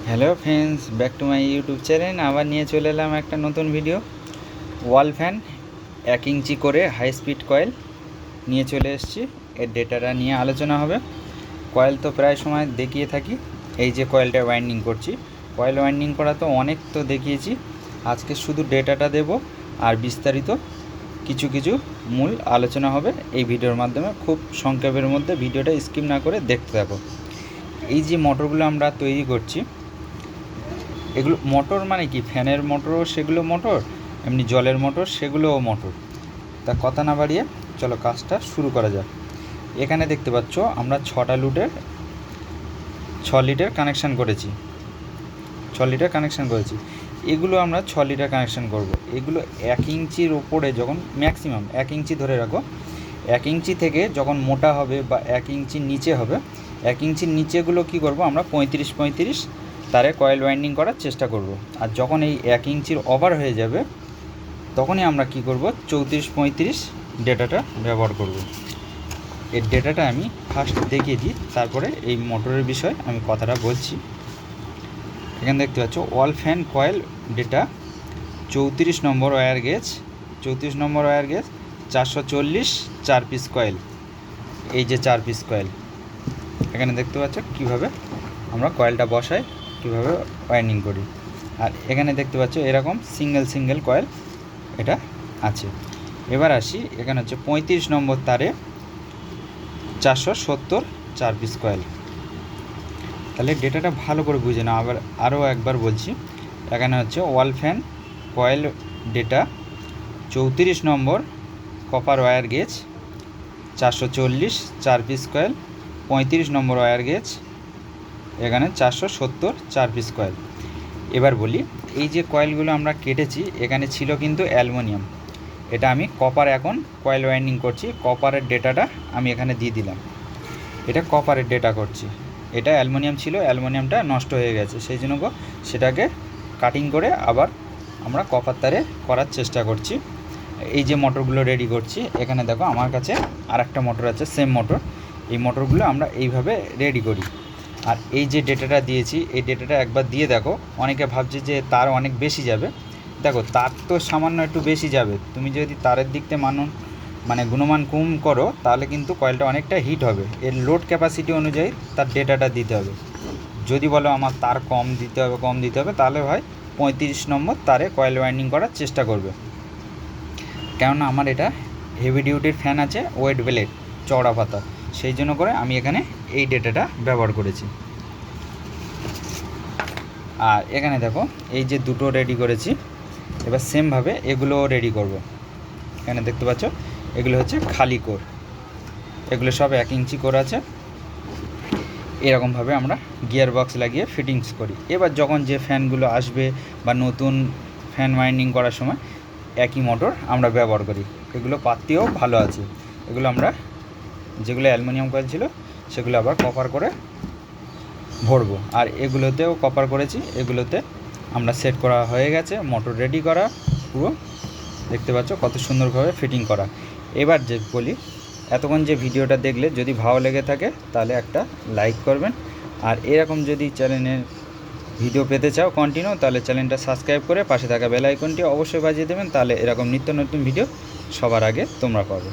Hello friends, back to my YouTube channel. আবার নিয়ে চলে এলাম একটা নতুন ভিডিও। ওয়াল ফ্যান 1 ইঞ্চি করে হাই স্পিড কয়েল নিয়ে চলে এসেছি। এর ডেটাটা নিয়ে আলোচনা হবে। কয়েল তো প্রায় সময় দেখিয়ে থাকি। এই যে কয়েলটা ওয়াইন্ডিং করছি, কয়েল ওয়াইন্ডিং করা তো অনেক তো দেখিয়েছি। আজকে শুধু ডেটাটা দেব আর বিস্তারিত কিছু কিছু মূল আলোচনা হবে এই ভিডিওর মাধ্যমে। খুব সংক্ষেপের মধ্যে ভিডিওটা স্কিপ না করে দেখতে থাকো। এই যে মোটরগুলো আমরা তৈরি করছি, এগুলো মোটর মানে কি, ফ্যানের মোটরও সেগুলো মোটর, এমনি জলের মোটর সেগুলোও মোটর। তা কথা না বাড়িয়ে চলো কাজটা শুরু করা যাক। এখানে দেখতে পাচ্ছ আমরা 6টা লুটের 6 লিটার কানেকশান করেছি, 6 লিটার কানেকশান করেছি। এগুলো আমরা 6 লিটার কানেকশান করব। এগুলো 1 ইঞ্চির ওপরে যখন ম্যাক্সিমাম 1 ইঞ্চি ধরে রাখো, 1 ইঞ্চি থেকে যখন মোটা হবে বা 1 ইঞ্চির নিচে হবে, 1 ইঞ্চির নিচেগুলো কি করব আমরা 35 তারে কয়েল ওয়াইন্ডিং করার চেষ্টা করব। আর যখন এই 1 ইঞ্চির ওভার হয়ে যাবে তখনই আমরা কি করব 34-35 ডেটাটা ব্যবহার করব। এর ডেটাটা আমি ফার্স্ট দেখিয়ে দিই, তারপরে এই মোটরের বিষয়ে আমি কথাটা বলছি। এখানে দেখতে পাচ্ছ ওয়াল ফ্যান কয়েল ডেটা 34 নম্বর ওয়্যার গেজ, 34 নম্বর ওয়্যার গেজ 440 4 পিস কয়েল। এই যে 4 পিস কয়েল এখানে দেখতে পাচ্ছ কীভাবে আমরা কয়েলটা বসাই, কীভাবে ওয়াইন্ডিং করি। আর এখানে দেখতে পাচ্ছ এরকম সিঙ্গেল কয়েল এটা আছে। এবার আসি, এখানে হচ্ছে 35 নম্বর তারে 470 4 পিস কয়েল। তাহলে ডেটাটা ভালো করে বুঝে নাও। আবার আরও একবার বলছি, এখানে হচ্ছে wall fan coil data 34 number copper wire gauge 440 4 piece coil, 35 number wire gauge এখানে 470 4 পিস কয়েল। এবার বলি, এই যে কয়েলগুলো আমরা কেটেছি এখানে ছিল কিন্তু অ্যালুমিনিয়াম, এটা আমি কপার এখন কয়েল ওয়াইন্ডিং করছি। কপারের ডেটাটা আমি এখানে দিয়ে দিলাম, এটা কপারের ডেটা করছি। এটা অ্যালুমিনিয়াম ছিল, অ্যালুমিনিয়ামটা নষ্ট হয়ে গেছে, সেই জন্য সেটাকে কাটিং করে আবার আমরা কপার তারে করার চেষ্টা করছি। এই যে মোটরগুলো রেডি করছি, এখানে দেখো আমার কাছে আর একটা মোটর আছে, সেম মোটর। এই মোটরগুলো আমরা এইভাবে রেডি করি। আর এই যে ডেটাটা দিয়েছি, এই ডেটাটা একবার দিয়ে দেখো। অনেকে ভাবছে যে তার অনেক বেশি যাবে, দেখো তার তো সামান্য একটু বেশি যাবে। তুমি যদি তারের দিক থেকে গুণমান কম করো তাহলে কিন্তু কয়েলটা অনেকটা হিট হবে। এর লোড ক্যাপাসিটি অনুযায়ী তার ডেটাটা দিতে হবে। যদি বলো আমার তার কম দিতে হবে তাহলে ভাই 35 নম্বর তারে কয়েল ওয়াইন্ডিং করার চেষ্টা করবে। কেননা আমার এটা হেভি ডিউটির ফ্যান আছে, ওয়েট ব্লেড, চওড়া পাতা, সেই জন্য করে আমি এখানে এই ডেটাটা ব্যবহার করেছি। আর এখানে দেখো এই যে দুটো রেডি করেছি, এবার সেমভাবে এগুলো রেডি করব। এখানে দেখতে পাচ্ছ এগুলো হচ্ছে খালি কোর, এগুলো সব 1 ইঞ্চি কোর আছে। এরকমভাবে আমরা গিয়ার বক্স লাগিয়ে ফিটিংস করি। এবার যখন যে ফ্যানগুলো আসবে বা নতুন ফ্যান ওয়াইন্ডিং করার সময় একই মোটর আমরা ব্যবহার করি। এগুলো পাতিও ভালো আছে। এগুলো আমরা যেগুলো অ্যালুমিনিয়াম কয়েল ছিল সেগুলো আবার কপার করে ভরবো। আর এগুলোতেও কপার করেছি, এগুলোতে আমরা সেট করা হয়ে গেছে, মোটর রেডি করা পুরো। দেখতে পাচ্ছ কত সুন্দরভাবে ফিটিং করা। এবার যে বলি, এতক্ষণ যে ভিডিওটা দেখলে যদি ভালো লেগে থাকে তাহলে একটা লাইক করবেন। আর এরকম যদি চ্যানেলের ভিডিও পেতে চাও কন্টিনিউ, তাহলে চ্যানেলটা সাবস্ক্রাইব করে পাশে থাকা বেল আইকনটি অবশ্যই বাজিয়ে দেবেন, তাহলে এরকম নিত্য নতুন ভিডিও সবার আগে তোমরা পাবে।